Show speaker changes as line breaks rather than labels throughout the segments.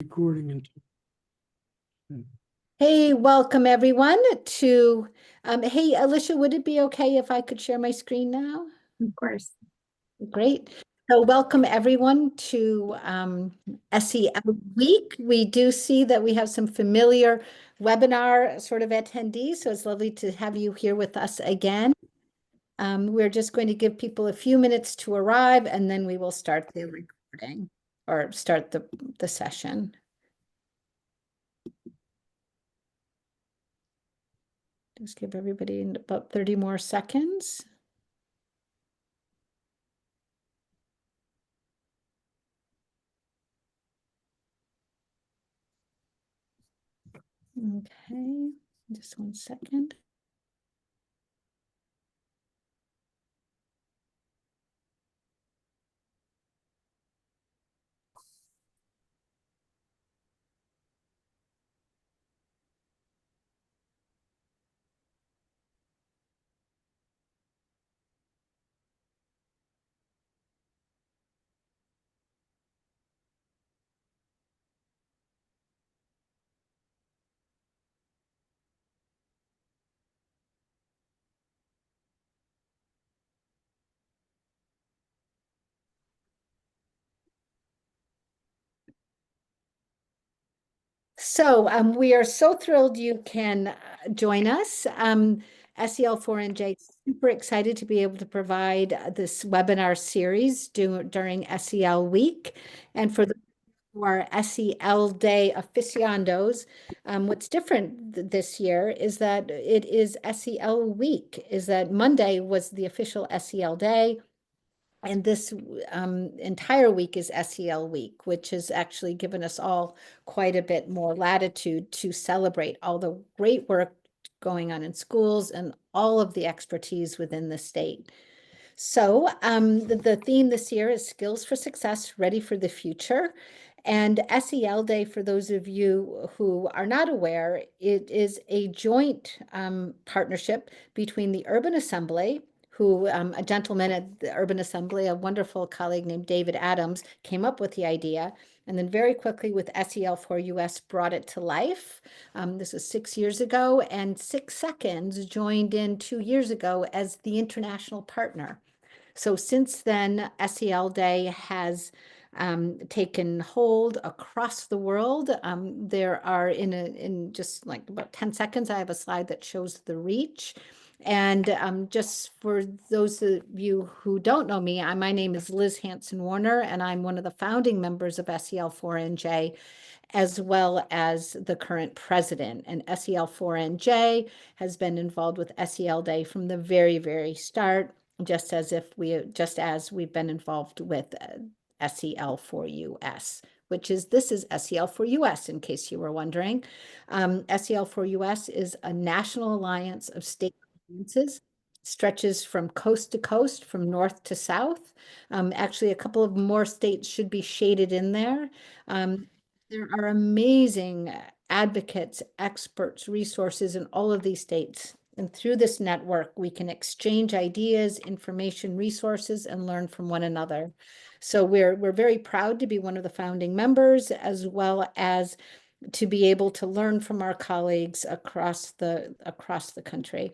Recording and
Hey, welcome everyone to, hey, Alicia, would it be okay if I could share my screen now?
Of course.
Great. So welcome everyone to SEL Week. We do see that we have some familiar webinar sort of attendees, so it's lovely to have you here with us again. We're just going to give people a few minutes to arrive, and then we will start the recording or start the session. Just give everybody about 30 more seconds. Okay, just 1 second. So we are so thrilled you can join us. SEL4NJ, super excited to be able to provide this webinar series during SEL Week. And for the who are SEL Day aficionados, what's different this year is that it is SEL Week, is that Monday was the official SEL Day. And this entire week is SEL Week, which has actually given us all quite a bit more latitude to celebrate all the great work going on in schools and all of the expertise within the state. So the theme this year is Skills for Success, Ready for the Future. And SEL Day, for those of you who are not aware, it is a joint partnership between the Urban Assembly, who a gentleman at the Urban Assembly, a wonderful colleague named David Adams, came up with the idea. And then very quickly with SEL4US brought it to life. This was 6 years ago, and 6 Seconds joined in 2 years ago as the international partner. So since then, SEL Day has taken hold across the world. There are in just like about 10 seconds, I have a slide that shows the reach. And just for those of you who don't know me, my name is Liz Hanson-Warner, and I'm one of the founding members of SEL4NJ, as well as the current president. And SEL4NJ has been involved with SEL Day from the very, very start, just as we've been involved with SEL4US, this is SEL4US, in case you were wondering. SEL4US is a national alliance of state alliances, stretches from coast to coast, from north to south. Actually, a couple of more states should be shaded in there. There are amazing advocates, experts, resources in all of these states. And through this network, we can exchange ideas, information, resources, and learn from one another. So we're very proud to be one of the founding members, as well as to be able to learn from our colleagues across the country.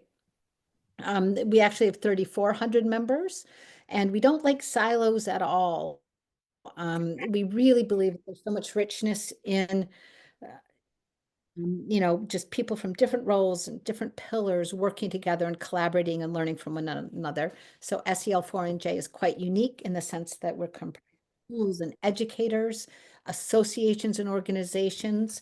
We actually have 3,400 members, and we don't like silos at all. We really believe there's so much richness in just people from different roles and different pillars working together and collaborating and learning from one another. So SEL4NJ is quite unique in the sense that we're schools and educators, associations and organizations,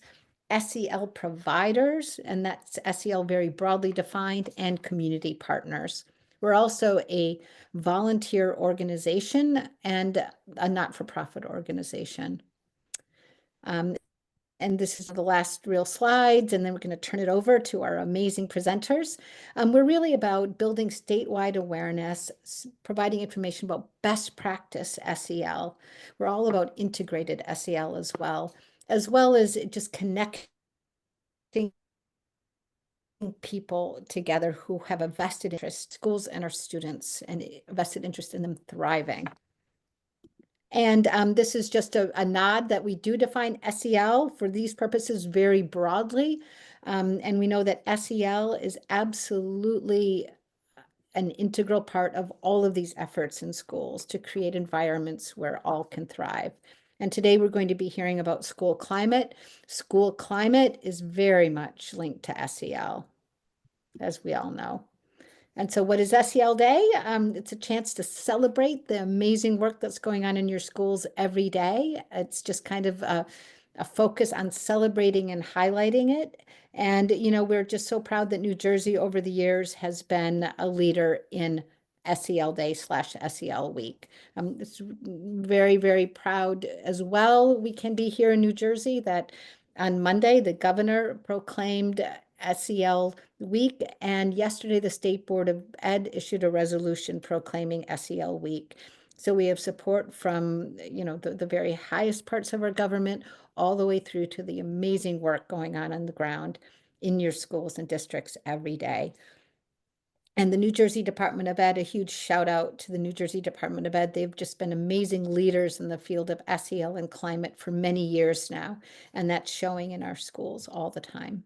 SEL providers, and that's SEL very broadly defined, and community partners. We're also a volunteer organization and a not-for-profit organization. And this is the last real slides, and then we're going to turn it over to our amazing presenters. We're really about building statewide awareness, providing information about best practice SEL. We're all about integrated SEL as well as just connecting people together who have a vested interest, schools and our students, and a vested interest in them thriving. And this is just a nod that we do define SEL for these purposes very broadly. And we know that SEL is absolutely an integral part of all of these efforts in schools to create environments where all can thrive. And today we're going to be hearing about school climate. School climate is very much linked to SEL, as we all know. And so what is SEL Day? It's a chance to celebrate the amazing work that's going on in your schools every day. It's just kind of a focus on celebrating and highlighting it. And, you know, we're just so proud that New Jersey over the years has been a leader in SEL Day / SEL Week. It's very, very proud as well. We can be here in New Jersey that on Monday, the governor proclaimed SEL Week, and yesterday the State Board of Ed issued a resolution proclaiming SEL Week. So we have support from, you know, the very highest parts of our government all the way through to the amazing work going on the ground in your schools and districts every day. And the New Jersey Department of Ed, a huge shout out to the New Jersey Department of Ed. They've just been amazing leaders in the field of SEL and climate for many years now, and that's showing in our schools all the time.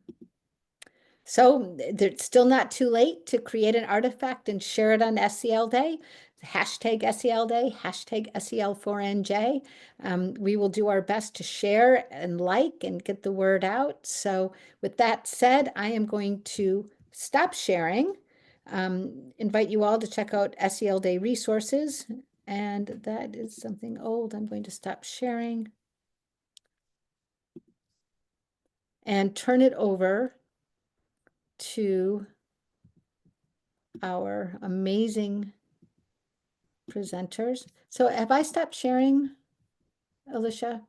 So it's still not too late to create an artifact and share it on SEL Day. Hashtag SEL Day, hashtag SEL4NJ. We will do our best to share and like and get the word out. So with that said, I am going to stop sharing. Invite you all to check out SEL Day resources. And that is something old. I'm going to stop sharing and turn it over to our amazing presenters. So have I stopped sharing, Alicia?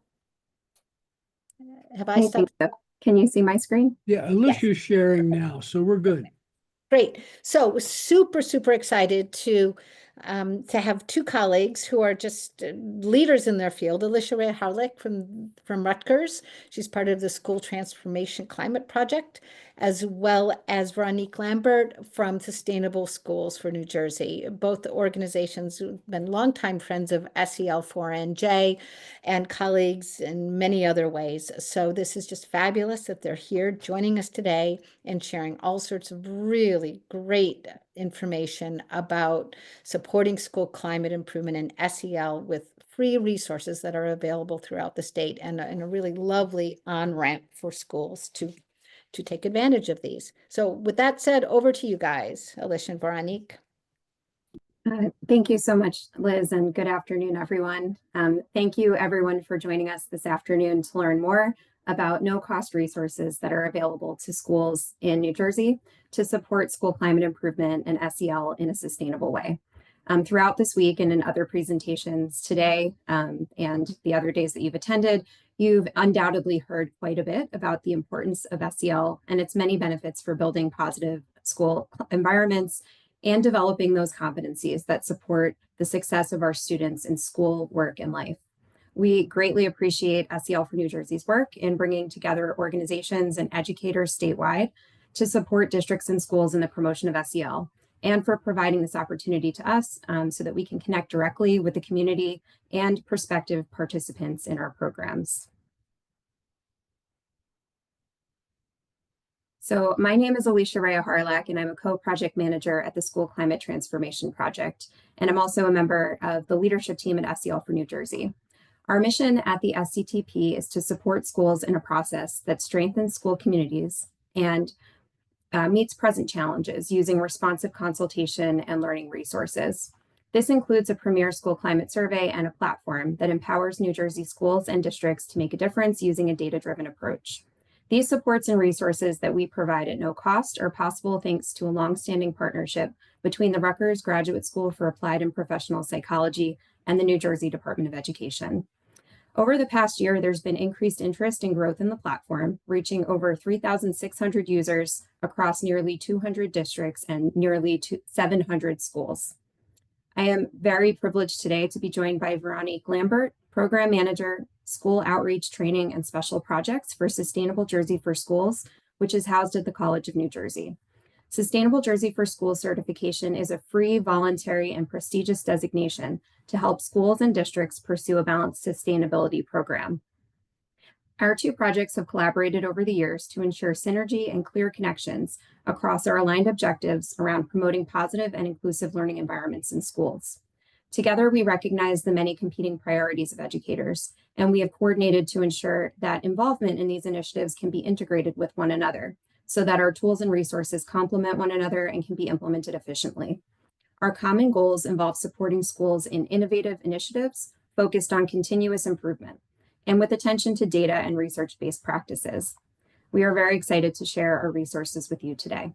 Have I stopped?
So. Can you see my screen?
Yeah, Alicia's sharing now, so we're good.
Great. So super, super excited to have two colleagues who are just leaders in their field. Alicia Raia-Hawrylak from Rutgers. She's part of the School Transformation Climate Project, as well as Veronique Lambert from Sustainable Schools for New Jersey. Both organizations have been longtime friends of SEL4NJ and colleagues in many other ways. So this is just fabulous that they're here joining us today and sharing all sorts of really great information about supporting school climate improvement in SEL with free resources that are available throughout the state and a really lovely on-ramp for schools to take advantage of these. So with that said, over to you guys, Alicia and Veronique.
Thank you so much, Liz, and good afternoon, everyone. Thank you, everyone, for joining us this afternoon to learn more about no-cost resources that are available to schools in New Jersey to support school climate improvement and SEL in a sustainable way. Throughout this week and in other presentations today and the other days that you've attended, you've undoubtedly heard quite a bit about the importance of SEL and its many benefits for building positive school environments and developing those competencies that support the success of our students in school, work, and life. We greatly appreciate SEL for New Jersey's work in bringing together organizations and educators statewide to support districts and schools in the promotion of SEL, and for providing this opportunity to us so that we can connect directly with the community and prospective participants in our programs. So my name is Alicia Raia-Hawrylak, and I'm a co-project manager at the School Climate Transformation Project. And I'm also a member of the leadership team at SEL for New Jersey. Our mission at the SCTP is to support schools in a process that strengthens school communities and meets present challenges using responsive consultation and learning resources. This includes a premier school climate survey and a platform that empowers New Jersey schools and districts to make a difference using a data-driven approach. These supports and resources that we provide at no cost are possible thanks to a longstanding partnership between the Rutgers Graduate School for Applied and Professional Psychology and the New Jersey Department of Education. Over the past year, there's been increased interest and growth in the platform, reaching over 3,600 users across nearly 200 districts and nearly 700 schools. I am very privileged today to be joined by Veronique Lambert, Program Manager, School Outreach Training and Special Projects for Sustainable Jersey for Schools, which is housed at the College of New Jersey. Sustainable Jersey for Schools certification is a free, voluntary, and prestigious designation to help schools and districts pursue a balanced sustainability program. Our two projects have collaborated over the years to ensure synergy and clear connections across our aligned objectives around promoting positive and inclusive learning environments in schools. Together, we recognize the many competing priorities of educators, and we have coordinated to ensure that involvement in these initiatives can be integrated with one another so that our tools and resources complement one another and can be implemented efficiently. Our common goals involve supporting schools in innovative initiatives focused on continuous improvement and with attention to data and research-based practices. We are very excited to share our resources with you today.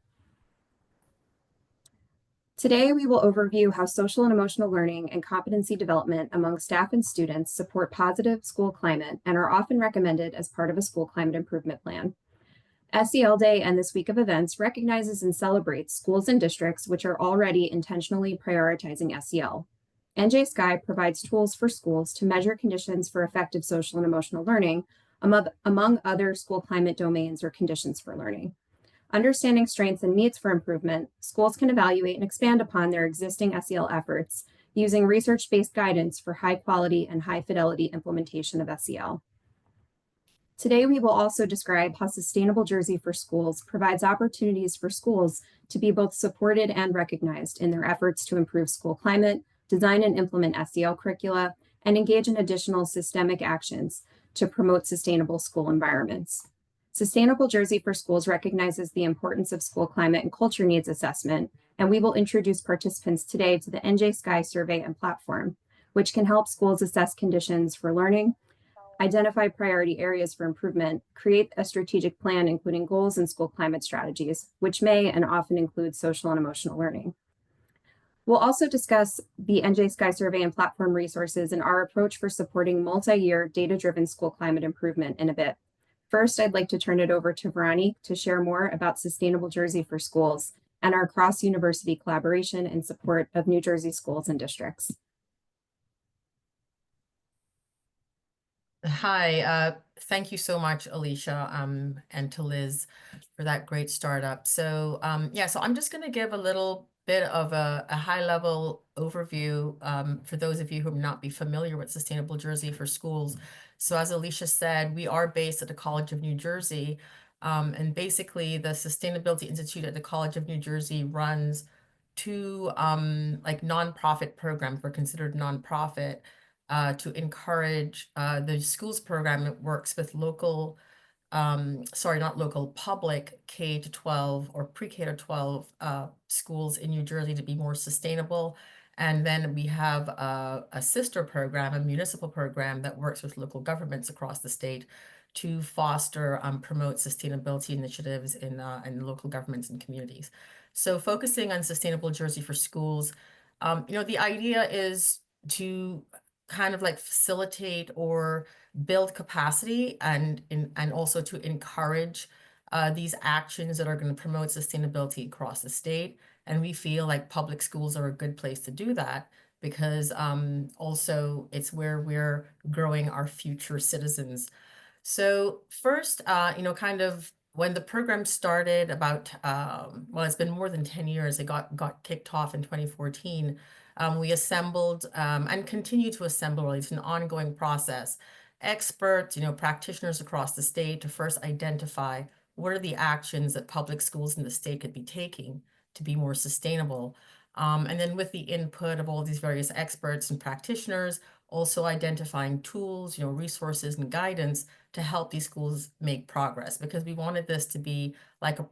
Today, we will overview how social and emotional learning and competency development among staff and students support positive school climate and are often recommended as part of a school climate improvement plan. SEL Day and this week of events recognizes and celebrates schools and districts which are already intentionally prioritizing SEL. NJSCI provides tools for schools to measure conditions for effective social and emotional learning among other school climate domains or conditions for learning. Understanding strengths and needs for improvement, schools can evaluate and expand upon their existing SEL efforts using research-based guidance for high quality and high fidelity implementation of SEL. Today, we will also describe how Sustainable Jersey for Schools provides opportunities for schools to be both supported and recognized in their efforts to improve school climate, design and implement SEL curricula, and engage in additional systemic actions to promote sustainable school environments. Sustainable Jersey for Schools recognizes the importance of school climate and culture needs assessment, and we will introduce participants today to the NJSCI survey and platform, which can help schools assess conditions for learning, identify priority areas for improvement, create a strategic plan including goals and school climate strategies, which may and often include social and emotional learning. We'll also discuss the NJSCI survey and platform resources and our approach for supporting multi-year data-driven school climate improvement in a bit. First, I'd like to turn it over to Veronique to share more about Sustainable Jersey for Schools and our cross-university collaboration in support of New Jersey schools and districts.
Hi, thank you so much, Alicia, and to Liz for that great startup. So so I'm just going to give a little bit of a high-level overview for those of you who may not be familiar with Sustainable Jersey for Schools. So as Alicia said, we are based at the College of New Jersey, and basically the Sustainability Institute at the College of New Jersey runs two nonprofit programs. We're considered nonprofit. To encourage the schools program. It works with local, public K-12 or pre-K to 12 schools in New Jersey to be more sustainable. And then we have a sister program, a municipal program that works with local governments across the state to foster, promote sustainability initiatives in local governments and communities. So focusing on Sustainable Jersey for Schools, the idea is to kind of like facilitate or build capacity and also to encourage these actions that are going to promote sustainability across the state. And we feel like public schools are a good place to do that because also it's where we're growing our future citizens. So first, kind of when the program started about, it's been more than 10 years, it got kicked off in 2014. We assembled and continue to assemble, it's an ongoing process, experts, practitioners across the state to first identify what are the actions that public schools in the state could be taking to be more sustainable. And then with the input of all these various experts and practitioners, also identifying tools, resources and guidance to help these schools make progress, because we wanted this to be like a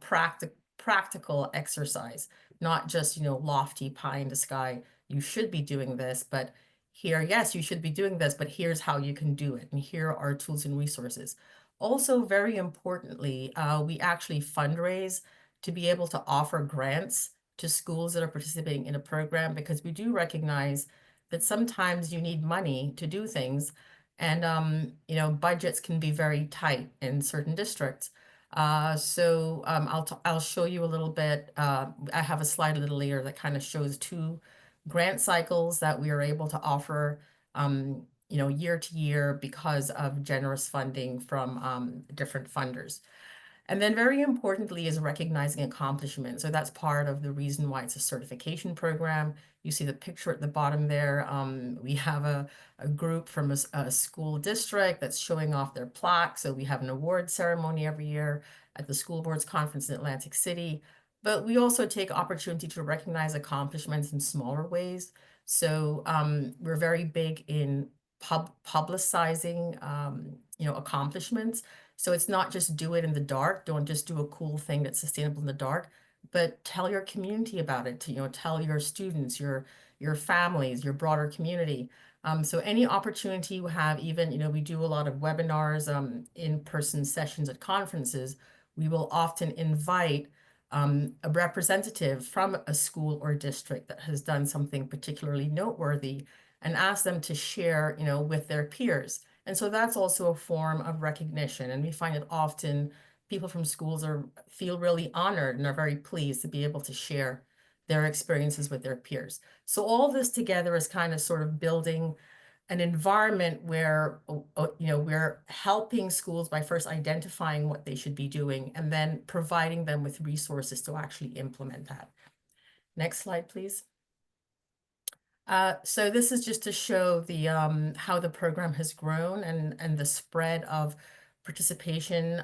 practical exercise, not just, lofty pie in the sky. You should be doing this, but here, yes, you should be doing this, but here's how you can do it. And here are tools and resources. Also, very importantly, we actually fundraise to be able to offer grants to schools that are participating in a program, because we do recognize that sometimes you need money to do things. And, budgets can be very tight in certain districts. So I'll show you a little bit. I have a slide a little later that kind of shows two grant cycles that we are able to offer, year to year because of generous funding from different funders. And then very importantly is recognizing accomplishment. So that's part of the reason why it's a certification program. You see the picture at the bottom there. We have a group from a school district that's showing off their plaque. So we have an award ceremony every year at the school boards conference in Atlantic City. But we also take opportunity to recognize accomplishments in smaller ways. So we're very big in publicizing, accomplishments. So it's not just do it in the dark. Don't just do a cool thing that's sustainable in the dark, but tell your community about it. Tell your students, your families, your broader community. So any opportunity you have, even, we do a lot of webinars, in-person sessions at conferences. We will often invite a representative from a school or district that has done something particularly noteworthy and ask them to share, with their peers. And so that's also a form of recognition. And we find it often people from schools feel really honored and are very pleased to be able to share their experiences with their peers. So all this together is kind of sort of building an environment where, we're helping schools by first identifying what they should be doing and then providing them with resources to actually implement that. Next slide, please. So this is just to show the how the program has grown and the spread of participation.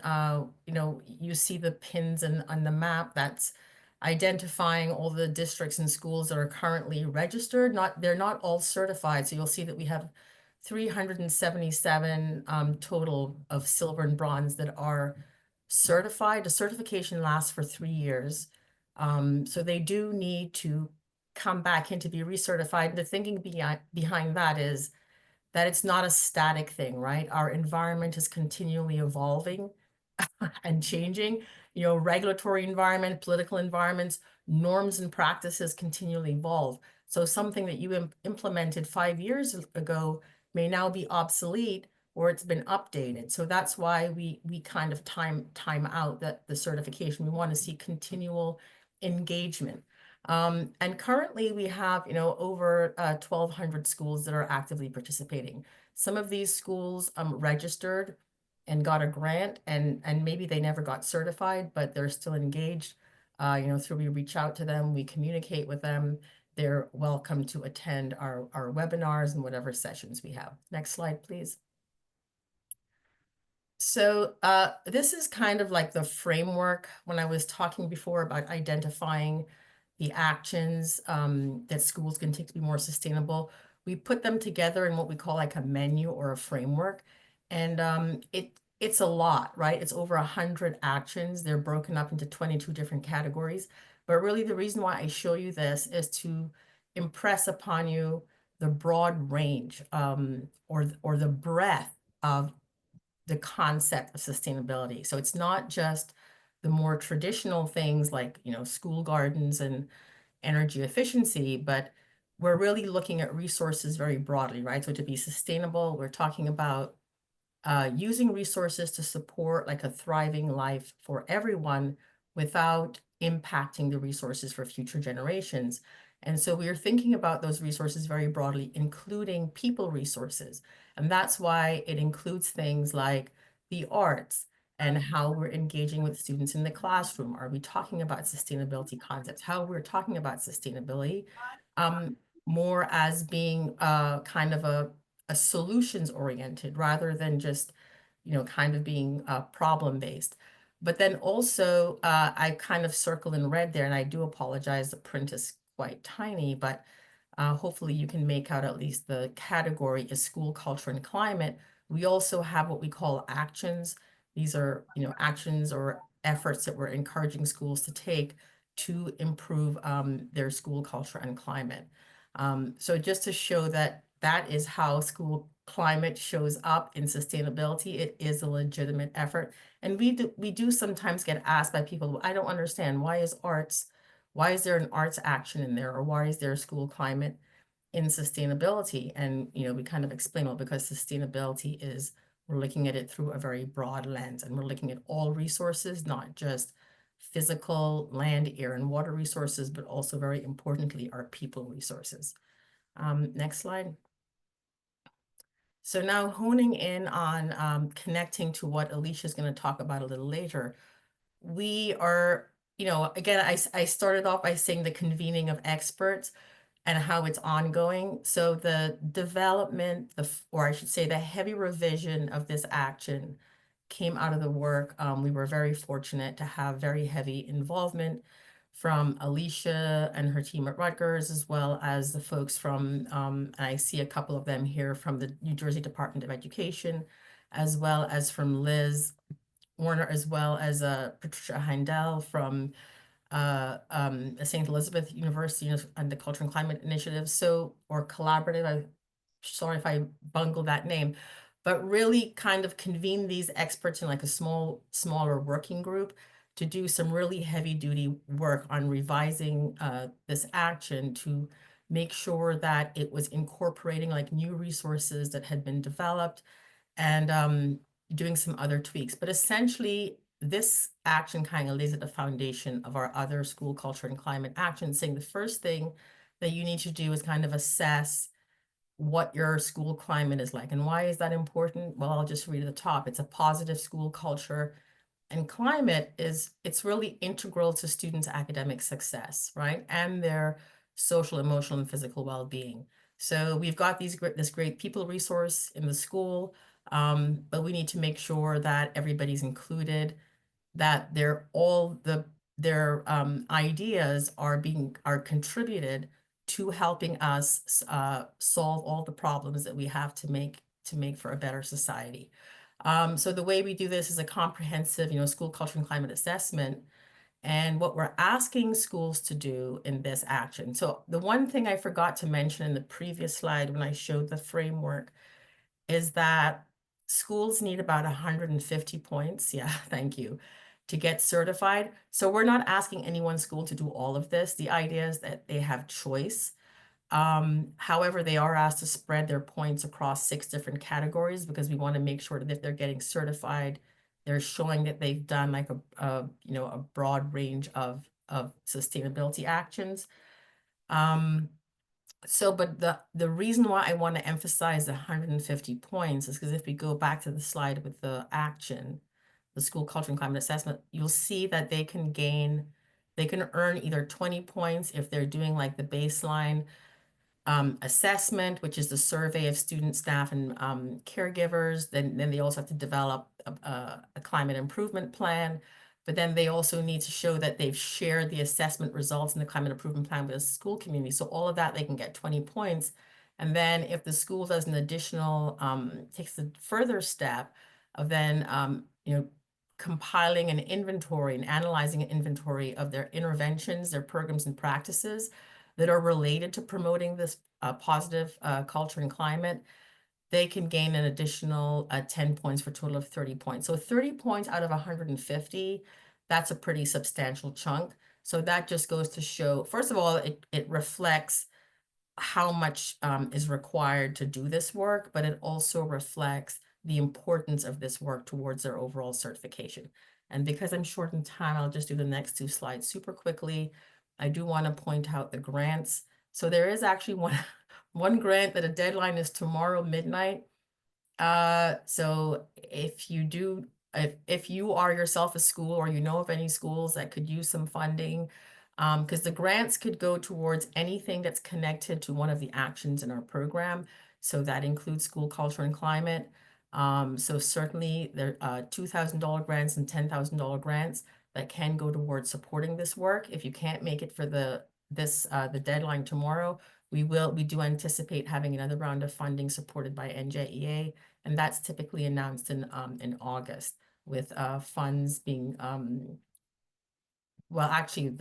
You see the pins on the map that's identifying all the districts and schools that are currently registered. They're not all certified. So you'll see that we have 377 total of silver and bronze that are certified. The certification lasts for 3 years. So they do need to come back in to be recertified. The thinking behind that is that it's not a static thing, right? Our environment is continually evolving and changing. Regulatory environment, political environments, norms and practices continually evolve. So something that you implemented 5 years ago may now be obsolete or it's been updated. So that's why we kind of time out the certification. We want to see continual engagement. And currently we have, over 1,200 schools that are actively participating. Some of these schools registered and got a grant and maybe they never got certified, but they're still engaged. So we reach out to them, we communicate with them. They're welcome to attend our webinars and whatever sessions we have. Next slide, please. So this is kind of like the framework when I was talking before about identifying the actions that schools can take to be more sustainable. We put them together in what we call like a menu or a framework. And it's a lot, right? It's over 100 actions. They're broken up into 22 different categories. But really the reason why I show you this is to impress upon you the broad range or the breadth of the concept of sustainability. So it's not just the more traditional things like, school gardens and energy efficiency, but we're really looking at resources very broadly, right? So to be sustainable, we're talking about using resources to support like a thriving life for everyone without impacting the resources for future generations. And so we are thinking about those resources very broadly, including people resources. And that's why it includes things like the arts and how we're engaging with students in the classroom. Are we talking about sustainability concepts? How we're talking about sustainability more as being kind of a solutions oriented rather than just, kind of being problem based. But then also I kind of circle in red there, and I do apologize, the print is quite tiny, but hopefully you can make out at least the category is school culture and climate. We also have what we call actions. These are, actions or efforts that we're encouraging schools to take to improve their school culture and climate. So just to show that is how school climate shows up in sustainability. It is a legitimate effort. And we do sometimes get asked by people, I don't understand, why is there an arts action in there? Or why is there school climate in sustainability? And, we kind of explain, well, because sustainability is, we're looking at it through a very broad lens, and we're looking at all resources, not just physical land, air, and water resources, but also very importantly, our people resources. Next slide. So now honing in on connecting to what Alicia is going to talk about a little later, we are, again, I started off by saying the convening of experts and how it's ongoing. So the development, or I should say the heavy revision of this action came out of the work. We were very fortunate to have very heavy involvement from Alicia and her team at Rutgers, as well as the folks from, and I see a couple of them here from the New Jersey Department of Education, as well as from Liz Warner, as well as Patricia Heindel from St. Elizabeth University and the Culture and Climate Initiative, or Collaborative. I'm sorry if I bungled that name, but really kind of convene these experts in like a smaller working group to do some really heavy duty work on revising this action to make sure that it was incorporating like new resources that had been developed and doing some other tweaks. But essentially, this action kind of lays at the foundation of our other school culture and climate actions, saying the first thing that you need to do is kind of assess what your school climate is like. And why is that important? Well, I'll just read at the top. It's a positive school culture and climate it's really integral to students' academic success, right? And their social, emotional, and physical well-being. So we've got this great people resource in the school, but we need to make sure that everybody's included, that their ideas are contributed to helping us solve all the problems that we have to make for a better society. So the way we do this is a comprehensive, school culture and climate assessment. And what we're asking schools to do in this action. So the one thing I forgot to mention in the previous slide when I showed the framework is that schools need about 150 points. Yeah, thank you. To get certified. So we're not asking any one school to do all of this. The idea is that they have choice. However, they are asked to spread their points across 6 different categories because we want to make sure that if they're getting certified, they're showing that they've done like a broad range of sustainability actions. But the reason why I want to emphasize the 150 points is because if we go back to the slide with the action, the school culture and climate assessment, you'll see that they can earn either 20 points if they're doing like the baseline assessment, which is the survey of student, staff, and caregivers. Then they also have to develop a climate improvement plan. But then they also need to show that they've shared the assessment results in the climate improvement plan with the school community. So all of that, they can get 20 points. And then if the school does an additional, takes a further step of then, compiling an inventory and analyzing an inventory of their interventions, their programs and practices that are related to promoting this positive culture and climate, they can gain an additional 10 points for a total of 30 points. So 30 points out of 150, that's a pretty substantial chunk. So that just goes to show, first of all, it reflects how much is required to do this work, but it also reflects the importance of this work towards their overall certification. And because I'm short in time, I'll just do the next 2 slides super quickly. I do want to point out the grants. So there is actually one grant that a deadline is tomorrow midnight. So if you are yourself a school or you know of any schools that could use some funding, because the grants could go towards anything that's connected to one of the actions in our program. So that includes school culture and climate. So certainly there are $2,000 grants and $10,000 grants that can go towards supporting this work. If you can't make it for the deadline tomorrow, we do anticipate having another round of funding supported by NJEA, and that's typically announced in August with funds being well, actually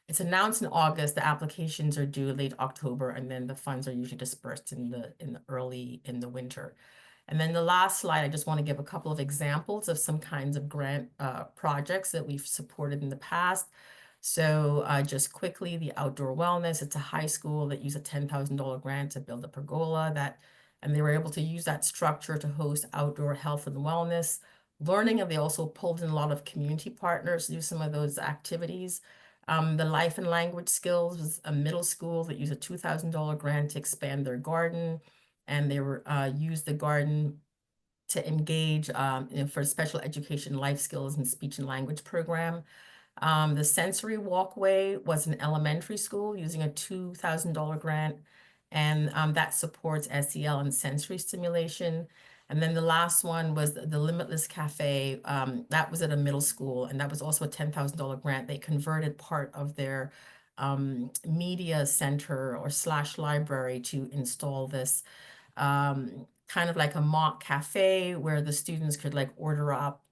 it's announced in August. The applications are due late October, and then the funds are usually dispersed in the winter. And then the last slide, I just want to give a couple of examples of some kinds of grant projects that we've supported in the past. So just quickly, the outdoor wellness, it's a high school that used a $10,000 grant to build a pergola and they were able to use that structure to host outdoor health and wellness learning. And they also pulled in a lot of community partners to do some of those activities. The life and language skills was a middle school that used a $2,000 grant to expand their garden. And they were used the garden to engage for special education life skills and speech and language program. The sensory walkway was an elementary school using a $2,000 grant, and that supports SEL and sensory stimulation. And then the last one was the Limitless Cafe. That was at a middle school, and that was also a $10,000 grant. They converted part of their media center or / library to install this kind of like a mock cafe where the students could like order up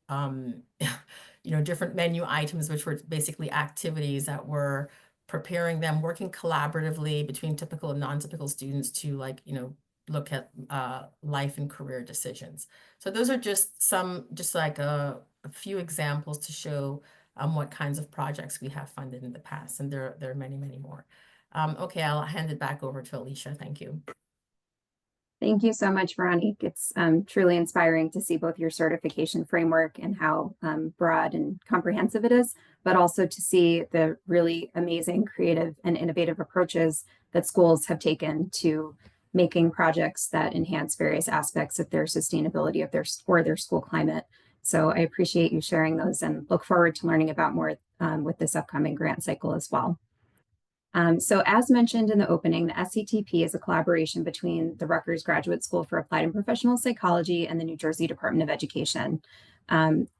different menu items, which were basically activities that were preparing them, working collaboratively between typical and non-typical students to look at life and career decisions. So those are just like a few examples to show what kinds of projects we have funded in the past, and there are many, many more. Okay, I'll hand it back over to Alicia. Thank you.
Thank you so much, Veronique. It's truly inspiring to see both your certification framework and how broad and comprehensive it is, but also to see the really amazing, creative, and innovative approaches that schools have taken to making projects that enhance various aspects of their sustainability of their school climate. So I appreciate you sharing those and look forward to learning about more with this upcoming grant cycle as well. So as mentioned in the opening, the SCTP is a collaboration between the Rutgers Graduate School for Applied and Professional Psychology and the New Jersey Department of Education.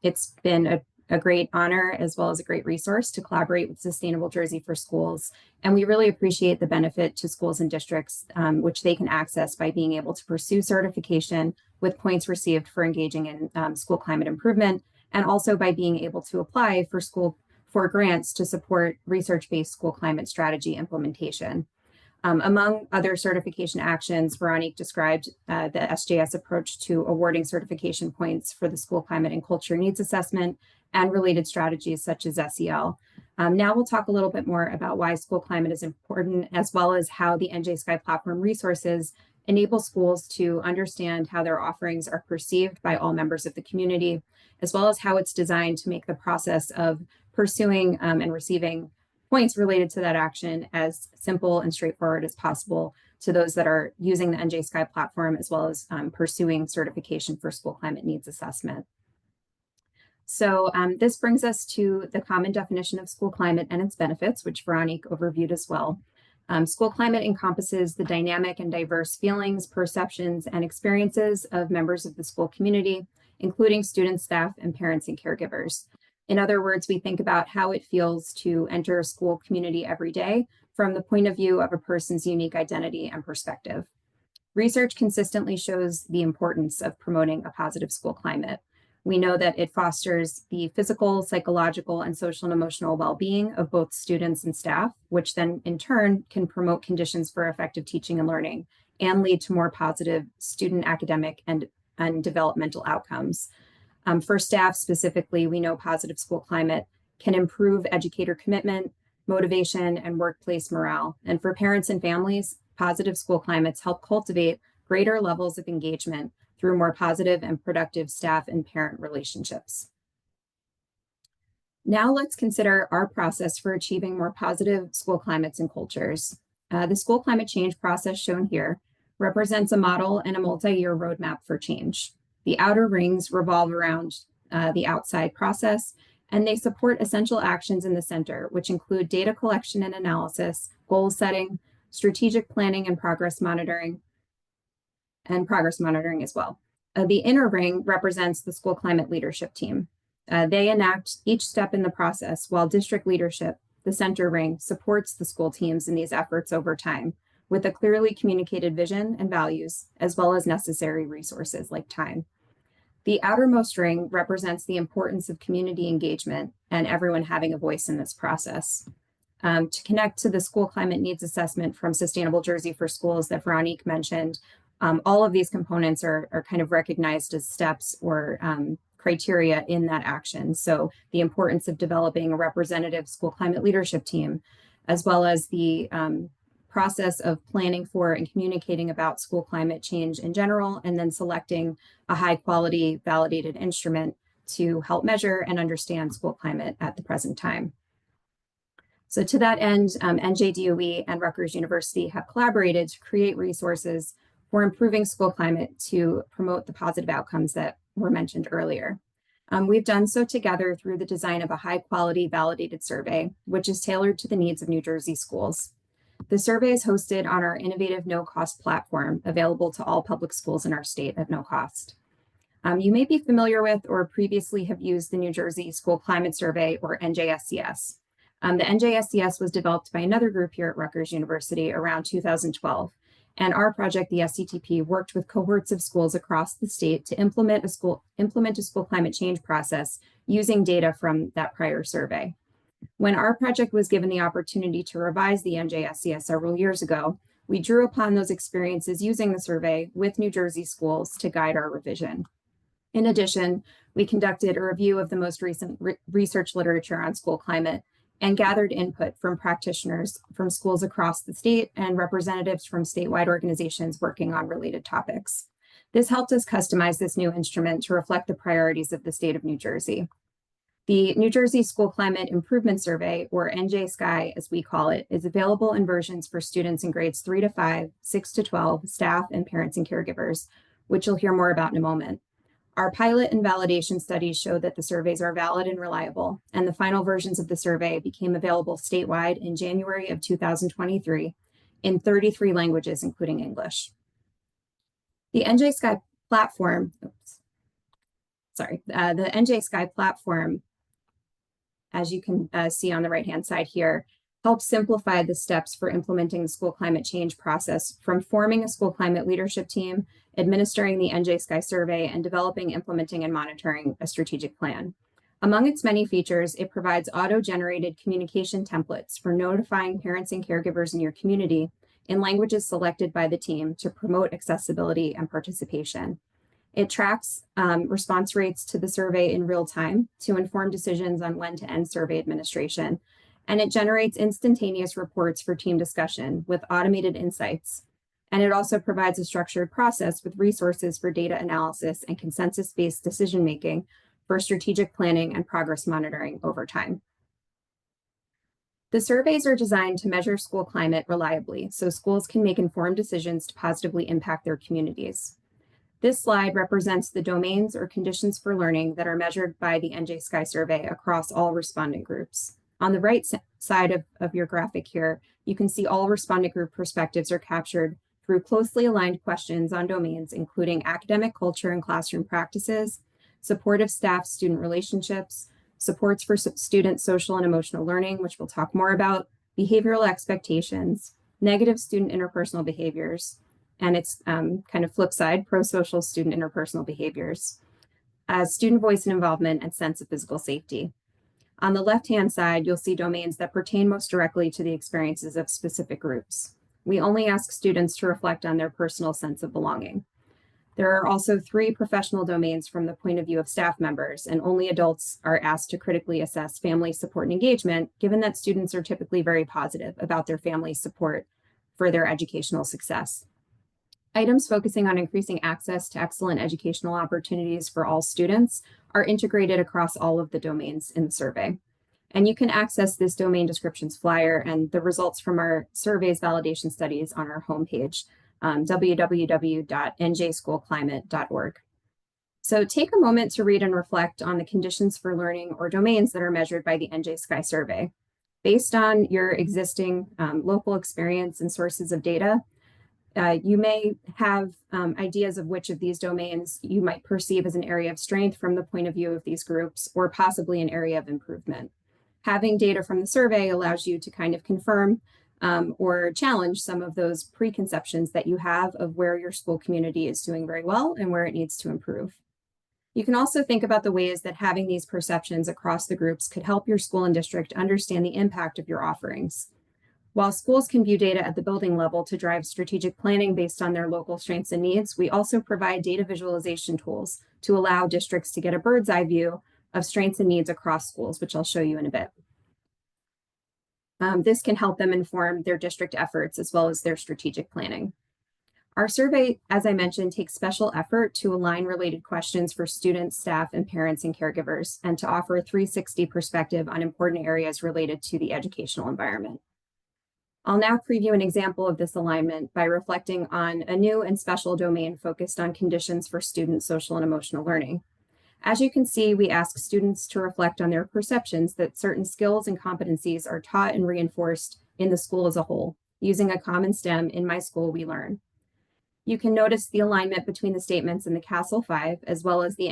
It's been a great honor as well as a great resource to collaborate with Sustainable Jersey for Schools. And we really appreciate the benefit to schools and districts, which they can access by being able to pursue certification with points received for engaging in school climate improvement, and also by being able to apply for grants to support research-based school climate strategy implementation. Among other certification actions, Veronique described the SJS approach to awarding certification points for the school climate and culture needs assessment and related strategies such as SEL. Now we'll talk a little bit more about why school climate is important, as well as how the NJSCI platform resources enable schools to understand how their offerings are perceived by all members of the community, as well as how it's designed to make the process of pursuing and receiving points related to that action as simple and straightforward as possible to those that are using the NJSCI platform, as well as pursuing certification for school climate needs assessment. So this brings us to the common definition of school climate and its benefits, which Veronique overviewed as well. School climate encompasses the dynamic and diverse feelings, perceptions, and experiences of members of the school community, including students, staff, and parents and caregivers. In other words, we think about how it feels to enter a school community every day from the point of view of a person's unique identity and perspective. Research consistently shows the importance of promoting a positive school climate. We know that it fosters the physical, psychological, and social and emotional well-being of both students and staff, which then in turn can promote conditions for effective teaching and learning and lead to more positive student academic and developmental outcomes. For staff specifically, we know positive school climate can improve educator commitment, motivation, and workplace morale. And for parents and families, positive school climates help cultivate greater levels of engagement through more positive and productive staff and parent relationships. Now let's consider our process for achieving more positive school climates and cultures. The school climate change process shown here represents a model and a multi-year roadmap for change. The outer rings revolve around the outside process, and they support essential actions in the center, which include data collection and analysis, goal setting, strategic planning, and progress monitoring as well. The inner ring represents the school climate leadership team. They enact each step in the process, while district leadership, the center ring, supports the school teams in these efforts over time with a clearly communicated vision and values, as well as necessary resources like time. The outermost ring represents the importance of community engagement and everyone having a voice in this process. To connect to the school climate needs assessment from Sustainable Jersey for Schools that Veronique mentioned, all of these components are kind of recognized as steps or criteria in that action. So the importance of developing a representative school climate leadership team, as well as the process of planning for and communicating about school climate change in general, and then selecting a high quality validated instrument to help measure and understand school climate at the present time. So to that end, NJDOE and Rutgers University have collaborated to create resources or improving school climate to promote the positive outcomes that were mentioned earlier. We've done so together through the design of a high-quality validated survey, which is tailored to the needs of New Jersey schools. The survey is hosted on our innovative no-cost platform, available to all public schools in our state at no cost. You may be familiar with or previously have used the New Jersey School Climate Survey, or NJSCS. The NJSCS was developed by another group here at Rutgers University around 2012. And our project, the SCTP, worked with cohorts of schools across the state to implement a school climate change process using data from that prior survey. When our project was given the opportunity to revise the NJSCS several years ago, we drew upon those experiences using the survey with New Jersey schools to guide our revision. In addition, we conducted a review of the most recent research literature on school climate and gathered input from practitioners from schools across the state and representatives from statewide organizations working on related topics. This helped us customize this new instrument to reflect the priorities of the state of New Jersey. The New Jersey School Climate Improvement Survey, or NJ-SCI as we call it, is available in versions for students in grades 3 to 5, 6 to 12, staff, and parents and caregivers, which you'll hear more about in a moment. Our pilot and validation studies show that the surveys are valid and reliable, and the final versions of the survey became available statewide in January of 2023 in 33 languages, including English. The NJ-SCI platform, the NJ-SCI platform, as you can see on the right-hand side here, helps simplify the steps for implementing the school climate change process, from forming a school climate leadership team, administering the NJ-SCI survey, and developing, implementing, and monitoring a strategic plan. Among its many features, it provides auto-generated communication templates for notifying parents and caregivers in your community in languages selected by the team to promote accessibility and participation. It tracks response rates to the survey in real time to inform decisions on when to end survey administration, and it generates instantaneous reports for team discussion with automated insights. And it also provides a structured process with resources for data analysis and consensus-based decision-making for strategic planning and progress monitoring over time. The surveys are designed to measure school climate reliably so schools can make informed decisions to positively impact their communities. This slide represents the domains or conditions for learning that are measured by the NJ-SCI survey across all respondent groups. On the right side of your graphic here, you can see all respondent group perspectives are captured through closely aligned questions on domains, including academic culture and classroom practices, supportive staff-student relationships, supports for student social and emotional learning, which we'll talk more about, behavioral expectations, negative student interpersonal behaviors, and its kind of flip side, pro-social student interpersonal behaviors, student voice and involvement, and sense of physical safety. On the left-hand side, you'll see domains that pertain most directly to the experiences of specific groups. We only ask students to reflect on their personal sense of belonging. There are also 3 professional domains from the point of view of staff members, and only adults are asked to critically assess family support and engagement, given that students are typically very positive about their family's support for their educational success. Items focusing on increasing access to excellent educational opportunities for all students are integrated across all of the domains in the survey. And you can access this domain descriptions flyer and the results from our surveys validation studies on our homepage, www.njschoolclimate.org. So take a moment to read and reflect on the conditions for learning or domains that are measured by the NJ-SCI survey. Based on your existing local experience and sources of data, you may have ideas of which of these domains you might perceive as an area of strength from the point of view of these groups, or possibly an area of improvement. Having data from the survey allows you to kind of confirm or challenge some of those preconceptions that you have of where your school community is doing very well and where it needs to improve. You can also think about the ways that having these perceptions across the groups could help your school and district understand the impact of your offerings. While schools can view data at the building level to drive strategic planning based on their local strengths and needs, we also provide data visualization tools to allow districts to get a bird's eye view of strengths and needs across schools, which I'll show you in a bit. This can help them inform their district efforts as well as their strategic planning. Our survey, as I mentioned, takes special effort to align related questions for students, staff, and parents and caregivers, and to offer a 360 perspective on important areas related to the educational environment. I'll now preview an example of this alignment by reflecting on a new and special domain focused on conditions for student social and emotional learning. As you can see, we ask students to reflect on their perceptions that certain skills and competencies are taught and reinforced in the school as a whole, using a common stem, "In my school, we learn." You can notice the alignment between the statements in the Castle 5, as well as the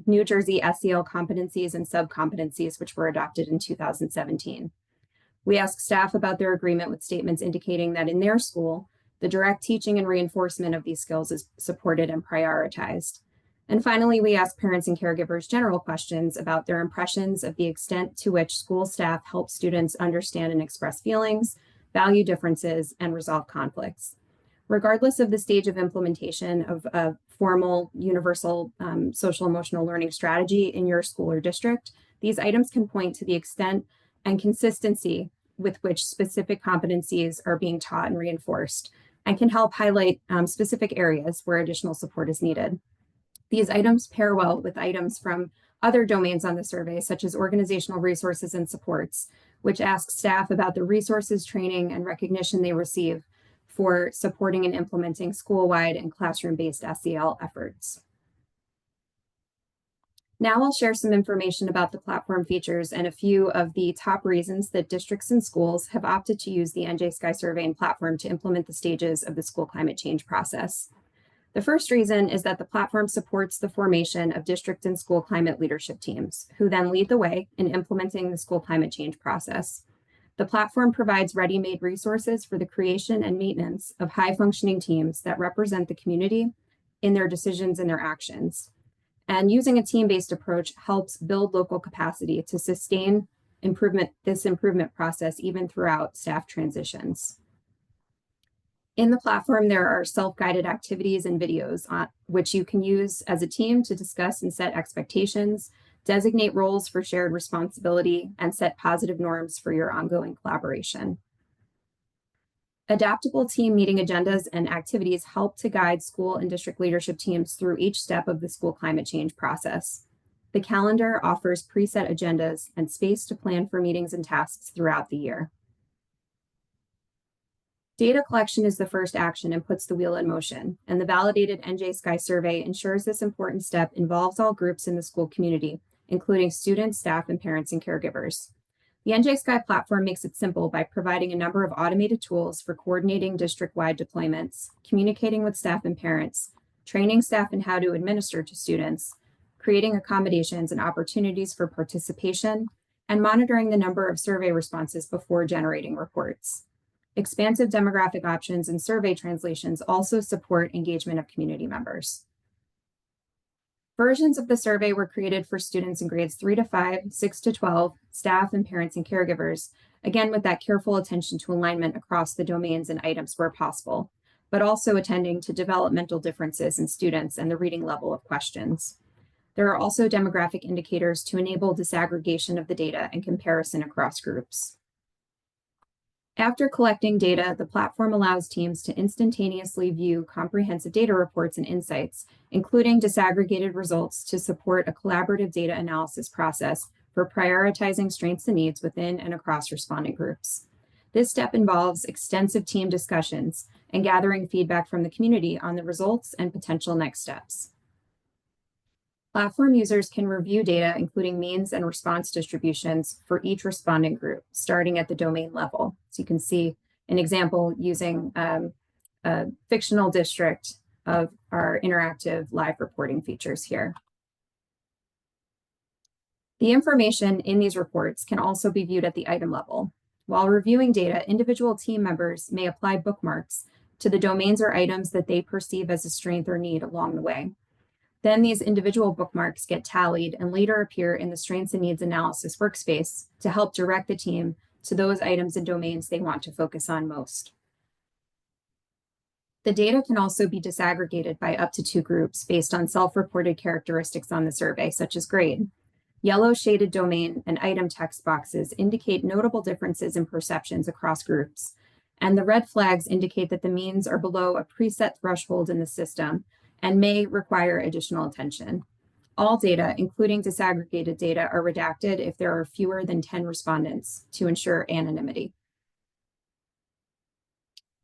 New Jersey SEL competencies and subcompetencies, which were adopted in 2017. We ask staff about their agreement with statements indicating that in their school, the direct teaching and reinforcement of these skills is supported and prioritized. And finally, we ask parents and caregivers general questions about their impressions of the extent to which school staff help students understand and express feelings, value differences, and resolve conflicts. Regardless of the stage of implementation of a formal universal social emotional learning strategy in your school or district, these items can point to the extent and consistency with which specific competencies are being taught and reinforced, and can help highlight specific areas where additional support is needed. These items pair well with items from other domains on the survey, such as organizational resources and supports, which ask staff about the resources, training, and recognition they receive for supporting and implementing school-wide and classroom-based SEL efforts. Now I'll share some information about the platform features and a few of the top reasons that districts and schools have opted to use the NJSCI survey and platform to implement the stages of the school climate change process. The first reason is that the platform supports the formation of district and school climate leadership teams, who then lead the way in implementing the school climate change process. The platform provides ready-made resources for the creation and maintenance of high-functioning teams that represent the community in their decisions and their actions. And using a team-based approach helps build local capacity to sustain this improvement process even throughout staff transitions. In the platform, there are self-guided activities and videos which you can use as a team to discuss and set expectations, designate roles for shared responsibility, and set positive norms for your ongoing collaboration. Adaptable team meeting agendas and activities help to guide school and district leadership teams through each step of the school climate change process. The calendar offers preset agendas and space to plan for meetings and tasks throughout the year. Data collection is the first action and puts the wheel in motion, and the validated NJSCI survey ensures this important step involves all groups in the school community, including students, staff, and parents and caregivers. The NJSCI platform makes it simple by providing a number of automated tools for coordinating district-wide deployments, communicating with staff and parents, training staff in how to administer to students, creating accommodations and opportunities for participation, and monitoring the number of survey responses before generating reports. Expansive demographic options and survey translations also support engagement of community members. Versions of the survey were created for students in grades 3 to 5, 6 to 12, staff and parents and caregivers, again with that careful attention to alignment across the domains and items where possible, but also attending to developmental differences in students and the reading level of questions. There are also demographic indicators to enable disaggregation of the data and comparison across groups. After collecting data, the platform allows teams to instantaneously view comprehensive data reports and insights, including disaggregated results to support a collaborative data analysis process for prioritizing strengths and needs within and across respondent groups. This step involves extensive team discussions and gathering feedback from the community on the results and potential next steps. Platform users can review data, including means and response distributions for each respondent group, starting at the domain level. So you can see an example using a fictional district of our interactive live reporting features here. The information in these reports can also be viewed at the item level. While reviewing data, individual team members may apply bookmarks to the domains or items that they perceive as a strength or need along the way. Then these individual bookmarks get tallied and later appear in the Strengths and Needs Analysis workspace to help direct the team to those items and domains they want to focus on most. The data can also be disaggregated by up to 2 groups based on self-reported characteristics on the survey, such as grade. Yellow shaded domain and item text boxes indicate notable differences in perceptions across groups, and the red flags indicate that the means are below a preset threshold in the system and may require additional attention. All data, including disaggregated data, are redacted if there are fewer than 10 respondents to ensure anonymity.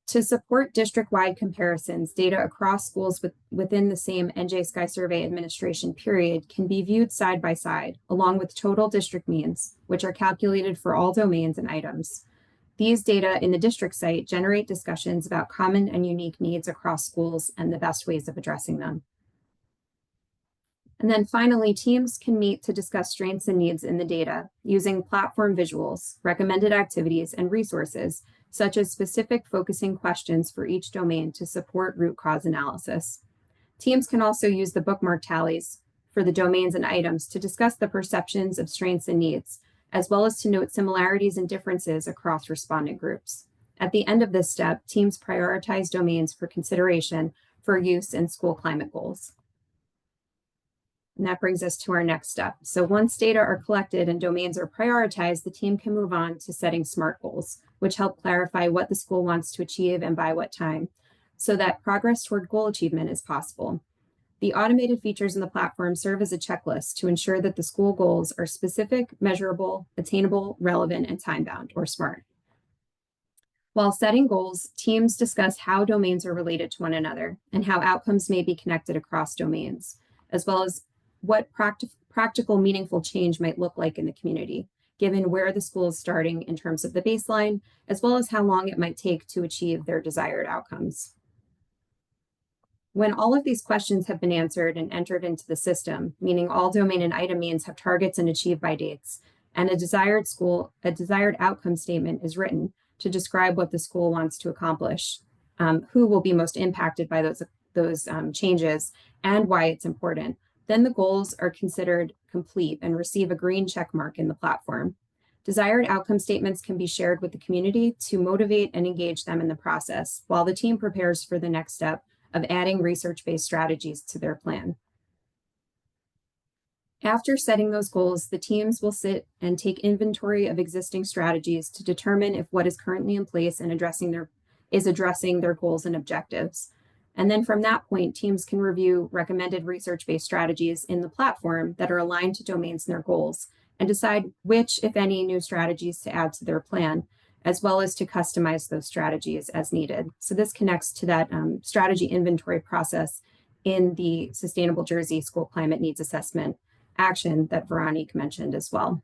To support district-wide comparisons, data across schools within the same NJSCI survey administration period can be viewed side by side, along with total district means, which are calculated for all domains and items. These data in the district site generate discussions about common and unique needs across schools and the best ways of addressing them. And then finally, teams can meet to discuss strengths and needs in the data using platform visuals, recommended activities, and resources, such as specific focusing questions for each domain to support root cause analysis. Teams can also use the bookmark tallies for the domains and items to discuss the perceptions of strengths and needs, as well as to note similarities and differences across respondent groups. At the end of this step, teams prioritize domains for consideration for use in school climate goals. And that brings us to our next step. So once data are collected and domains are prioritized, the team can move on to setting SMART goals, which help clarify what the school wants to achieve and by what time, so that progress toward goal achievement is possible. The automated features in the platform serve as a checklist to ensure that the school goals are specific, measurable, attainable, relevant, and time-bound, or SMART. While setting goals, teams discuss how domains are related to one another and how outcomes may be connected across domains, as well as what practical, meaningful change might look like in the community, given where the school is starting in terms of the baseline, as well as how long it might take to achieve their desired outcomes. When all of these questions have been answered and entered into the system, meaning all domain and item means have targets and achieve by dates, and a desired outcome statement is written to describe what the school wants to accomplish, who will be most impacted by those changes, and why it's important, then the goals are considered complete and receive a green check mark in the platform. Desired outcome statements can be shared with the community to motivate and engage them in the process, while the team prepares for the next step of adding research-based strategies to their plan. After setting those goals, the teams will sit and take inventory of existing strategies to determine if what is currently in place and is addressing their goals and objectives. And then from that point, teams can review recommended research-based strategies in the platform that are aligned to domains and their goals, and decide which, if any, new strategies to add to their plan, as well as to customize those strategies as needed. So this connects to that strategy inventory process in the Sustainable Jersey School Climate Needs Assessment action that Veronique mentioned as well.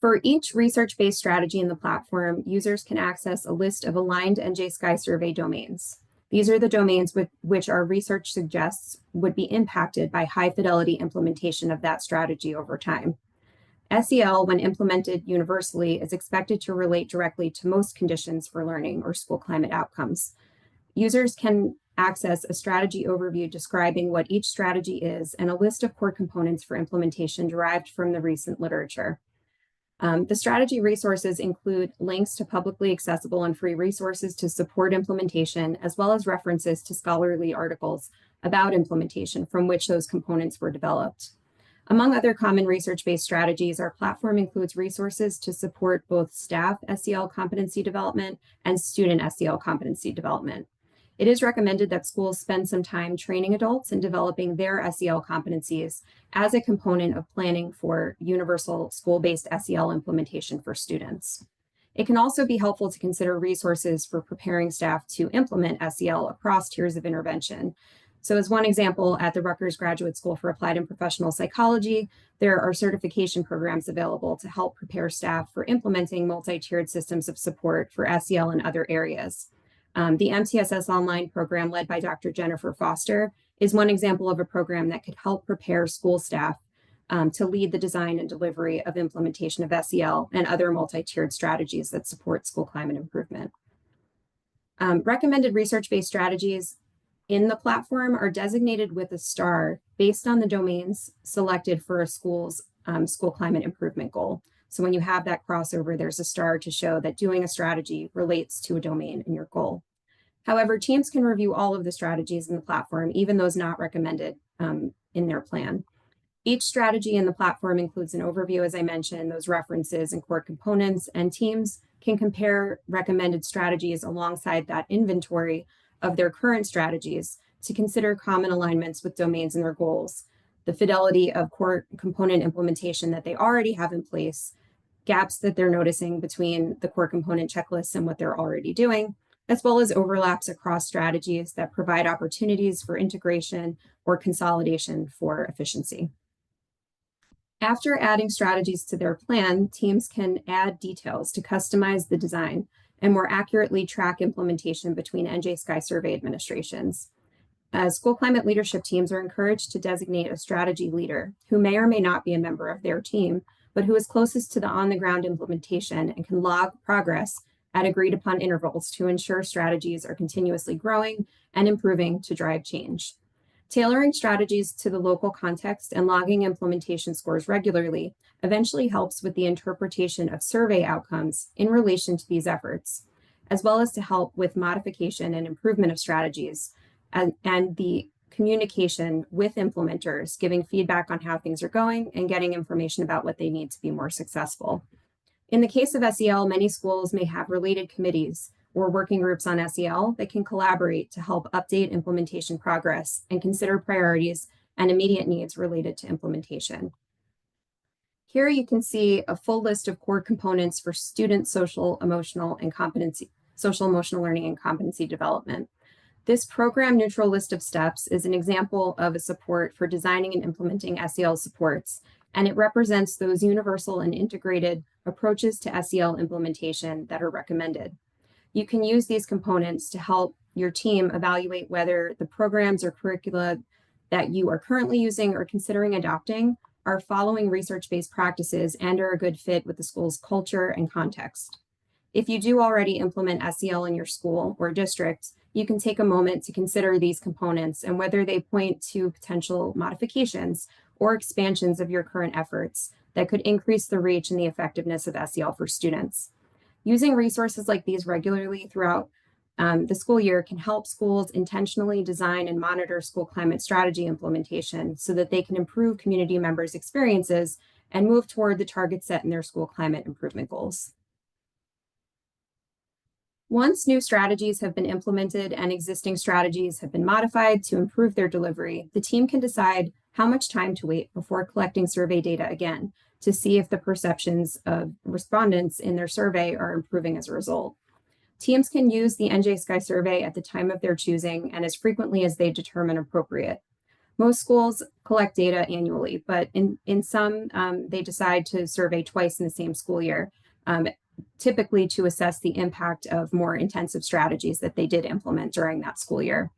For each research-based strategy in the platform, users can access a list of aligned NJSCI survey domains. These are the domains with which our research suggests would be impacted by high-fidelity implementation of that strategy over time. SEL, when implemented universally, is expected to relate directly to most conditions for learning or school climate outcomes. Users can access a strategy overview describing what each strategy is and a list of core components for implementation derived from the recent literature. The strategy resources include links to publicly accessible and free resources to support implementation, as well as references to scholarly articles about implementation from which those components were developed. Among other common research-based strategies, our platform includes resources to support both staff SEL competency development and student SEL competency development. It is recommended that schools spend some time training adults and developing their SEL competencies as a component of planning for universal school-based SEL implementation for students. It can also be helpful to consider resources for preparing staff to implement SEL across tiers of intervention. So as one example, at the Rutgers Graduate School for Applied and Professional Psychology, there are certification programs available to help prepare staff for implementing multi-tiered systems of support for SEL in other areas. The MTSS online program led by Dr. Jennifer Foster is one example of a program that could help prepare school staff to lead the design and delivery of implementation of SEL and other multi-tiered strategies that support school climate improvement. Recommended research-based strategies in the platform are designated with a star based on the domains selected for a school's school climate improvement goal. So when you have that crossover, there's a star to show that doing a strategy relates to a domain in your goal. However, teams can review all of the strategies in the platform, even those not recommended in their plan. Each strategy in the platform includes an overview, as I mentioned, those references and core components, and teams can compare recommended strategies alongside that inventory of their current strategies to consider common alignments with domains and their goals, the fidelity of core component implementation that they already have in place, gaps that they're noticing between the core component checklists and what they're already doing, as well as overlaps across strategies that provide opportunities for integration or consolidation for efficiency. After adding strategies to their plan, teams can add details to customize the design and more accurately track implementation between NJ-SCI survey administrations. School climate leadership teams are encouraged to designate a strategy leader who may or may not be a member of their team, but who is closest to the on-the-ground implementation and can log progress at agreed upon intervals to ensure strategies are continuously growing and improving to drive change. Tailoring strategies to the local context and logging implementation scores regularly eventually helps with the interpretation of survey outcomes in relation to these efforts, as well as to help with modification and improvement of strategies and the communication with implementers, giving feedback on how things are going and getting information about what they need to be more successful. In the case of SEL, many schools may have related committees or working groups on SEL that can collaborate to help update implementation progress and consider priorities and immediate needs related to implementation. Here you can see a full list of core components for student social, emotional learning and competency development. This program neutral list of steps is an example of a support for designing and implementing SEL supports, and it represents those universal and integrated approaches to SEL implementation that are recommended. You can use these components to help your team evaluate whether the programs or curricula that you are currently using or considering adopting are following research-based practices and are a good fit with the school's culture and context. If you do already implement SEL in your school or district, you can take a moment to consider these components and whether they point to potential modifications or expansions of your current efforts that could increase the reach and the effectiveness of SEL for students. Using resources like these regularly throughout the school year can help schools intentionally design and monitor school climate strategy implementation so that they can improve community members' experiences and move toward the targets set in their school climate improvement goals. Once new strategies have been implemented and existing strategies have been modified to improve their delivery, the team can decide how much time to wait before collecting survey data again to see if the perceptions of respondents in their survey are improving as a result. Teams can use the NJSCI survey at the time of their choosing and as frequently as they determine appropriate. Most schools collect data annually, but in some, they decide to survey twice in the same school year, typically to assess the impact of more intensive strategies that they did implement during that school year.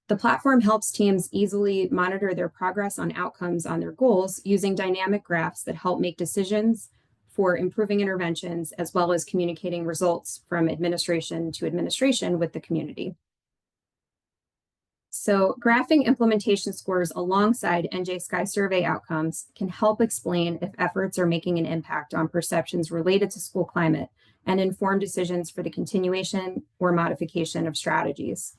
The platform helps teams easily monitor their progress on outcomes on their goals using dynamic graphs that help make decisions for improving interventions, as well as communicating results from administration to administration with the community. So graphing implementation scores alongside NJSCI survey outcomes can help explain if efforts are making an impact on perceptions related to school climate and inform decisions for the continuation or modification of strategies.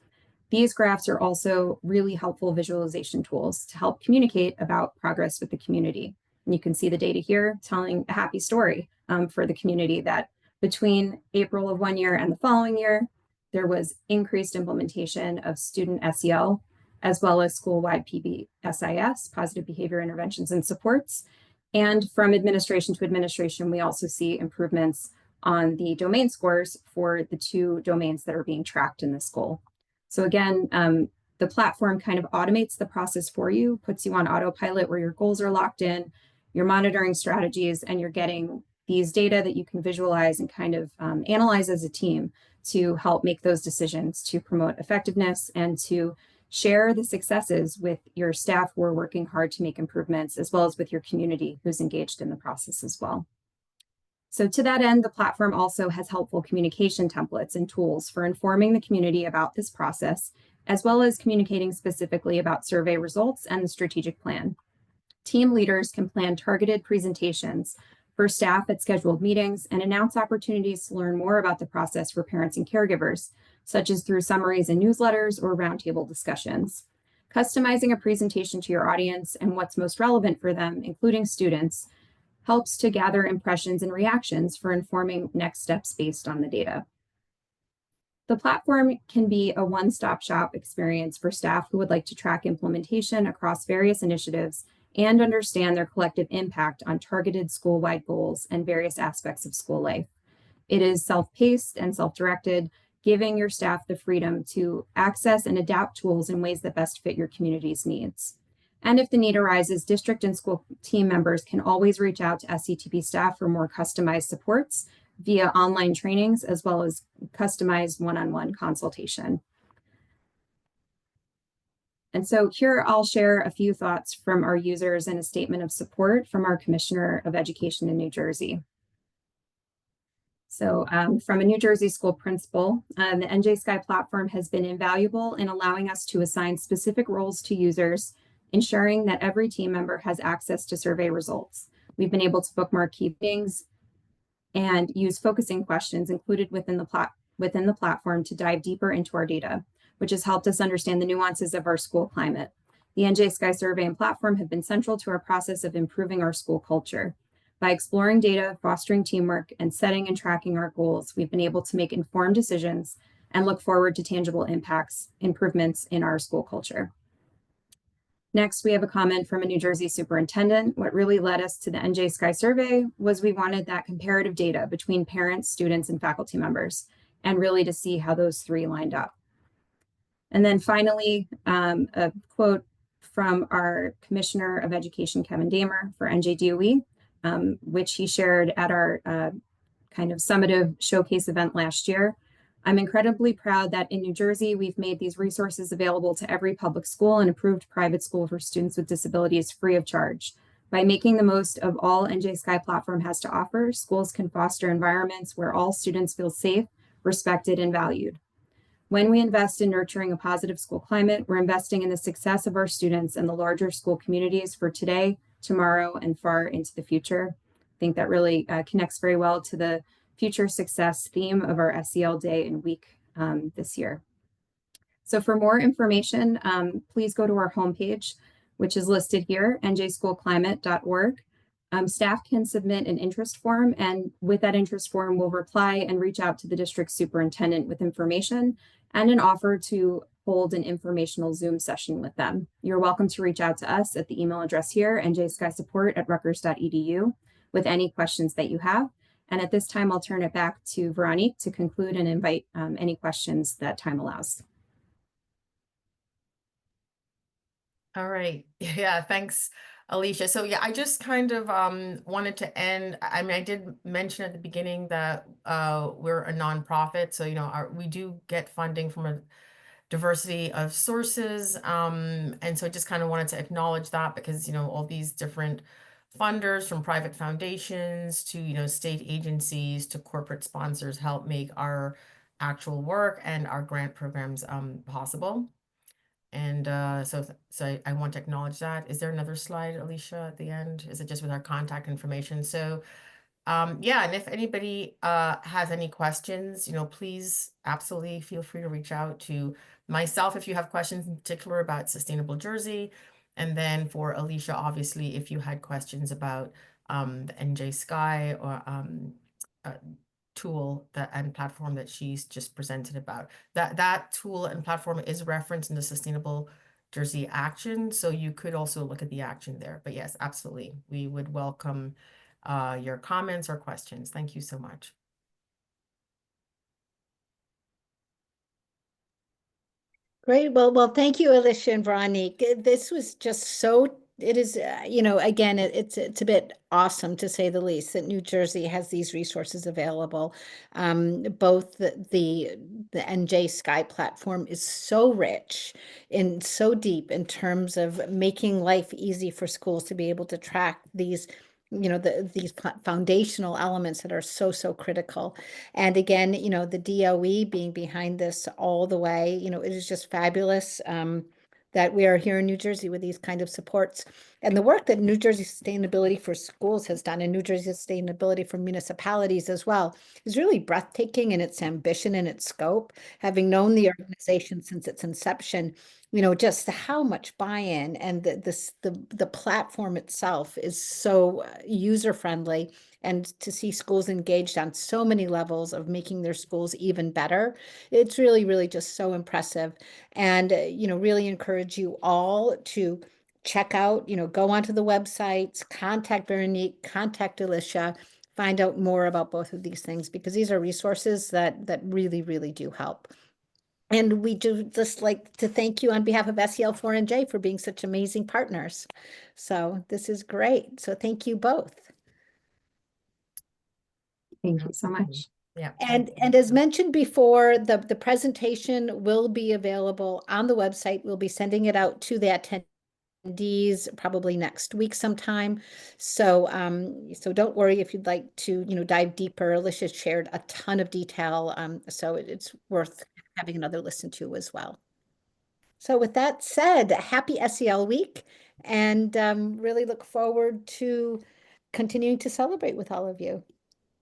These graphs are also really helpful visualization tools to help communicate about progress with the community. And you can see the data here telling a happy story for the community that between April of one year and the following year, there was increased implementation of student SEL, as well as school-wide PBSIS, positive behavior interventions and supports. And from administration to administration, we also see improvements on the domain scores for the two domains that are being tracked in this goal. So again, the platform kind of automates the process for you, puts you on autopilot where your goals are locked in, you're monitoring strategies, and you're getting these data that you can visualize and kind of analyze as a team to help make those decisions to promote effectiveness and to share the successes with your staff who are working hard to make improvements, as well as with your community who's engaged in the process as well. So to that end, the platform also has helpful communication templates and tools for informing the community about this process, as well as communicating specifically about survey results and the strategic plan. Team leaders can plan targeted presentations for staff at scheduled meetings and announce opportunities to learn more about the process for parents and caregivers, such as through summaries and newsletters or roundtable discussions. Customizing a presentation to your audience and what's most relevant for them, including students, helps to gather impressions and reactions for informing next steps based on the data. The platform can be a one-stop shop experience for staff who would like to track implementation across various initiatives and understand their collective impact on targeted school-wide goals and various aspects of school life. It is self-paced and self-directed, giving your staff the freedom to access and adapt tools in ways that best fit your community's needs. And if the need arises, district and school team members can always reach out to SCTP staff for more customized supports via online trainings, as well as customized one-on-one consultation. And so here I'll share a few thoughts from our users and a statement of support from our Commissioner of Education in New Jersey. So from a New Jersey school principal, the NJSCI platform has been invaluable in allowing us to assign specific roles to users, ensuring that every team member has access to survey results. We've been able to bookmark key things and use focusing questions included within the platform to dive deeper into our data, which has helped us understand the nuances of our school climate. The NJSCI survey and platform have been central to our process of improving our school culture. By exploring data, fostering teamwork, and setting and tracking our goals, we've been able to make informed decisions and look forward to tangible improvements in our school culture. Next, we have a comment from a New Jersey superintendent. What really led us to the NJSCI survey was we wanted that comparative data between parents, students, and faculty members, and really to see how those three lined up. And then finally, a quote from our Commissioner of Education, Kevin Damer, for NJDOE, which he shared at our kind of summative showcase event last year. I'm incredibly proud that in New Jersey, we've made these resources available to every public school and approved private school for students with disabilities free of charge. By making the most of all NJSCI platform has to offer, schools can foster environments where all students feel safe, respected, and valued. When we invest in nurturing a positive school climate, we're investing in the success of our students and the larger school communities for today, tomorrow, and far into the future. I think that really connects very well to the future success theme of our SEL Day and Week this year. So for more information, please go to our homepage, which is listed here, njschoolclimate.org. Staff can submit an interest form, and with that interest form, we'll reply and reach out to the district superintendent with information and an offer to hold an informational Zoom session with them. You're welcome to reach out to us at the email address here, njscisupport@rutgers.edu, with any questions that you have. And at this time, I'll turn it back to Veronique to conclude and invite any questions that time allows.
All right. Yeah, thanks, Alicia. So yeah, I just kind of wanted to end. I mean, I did mention at the beginning that we're a nonprofit. So, you know, we do get funding from a diversity of sources. And so I just kind of wanted to acknowledge that because, you know, all these different funders from private foundations to, you know, state agencies to corporate sponsors help make our actual work and our grant programs possible. And so I want to acknowledge that. Is there another slide, Alicia, at the end? Is it just with our contact information? So yeah, and if anybody has any questions, you know, please absolutely feel free to reach out to myself if you have questions in particular about Sustainable Jersey. And then for Alicia, obviously, if you had questions about the NJSCI or tool and platform that she's just presented about. That tool and platform is referenced in the Sustainable Jersey action, so you could also look at the action there. But yes, absolutely, we would welcome your comments or questions. Thank you so much.
Great. Well, thank you, Alicia and Veronique. This was just so, it is, you know, again, it's a bit awesome to say the least that New Jersey has these resources available. Both the NJSCI platform is so rich and so deep in terms of making life easy for schools to be able to track these, you know, these foundational elements that are so critical. And again, you know, the DOE being behind this all the way, you know, it is just fabulous that we are here in New Jersey with these kind of supports. And the work that New Jersey Sustainability for Schools has done, and New Jersey Sustainability for Municipalities as well, is really breathtaking in its ambition and its scope. Having known the organization since its inception, you know, just how much buy-in, and the platform itself is so user-friendly, and to see schools engaged on so many levels of making their schools even better, it's really just so impressive. And you know, really encourage you all to check out, you know, go onto the websites, contact Veronique, contact Alicia, find out more about both of these things, because these are resources that really, really do help. And we do just like to thank you on behalf of SEL4NJ for being such amazing partners. So this is great. So thank you both.
Thank you so much.
Yeah.
And as mentioned before, the presentation will be available on the website. We'll be sending it out to the attendees probably next week sometime. So so don't worry if you'd like to dive deeper. Alicia shared a ton of detail, so it's worth having another listen to as well. So with that said, happy SEL Week, and really look forward to continuing to celebrate with all of you.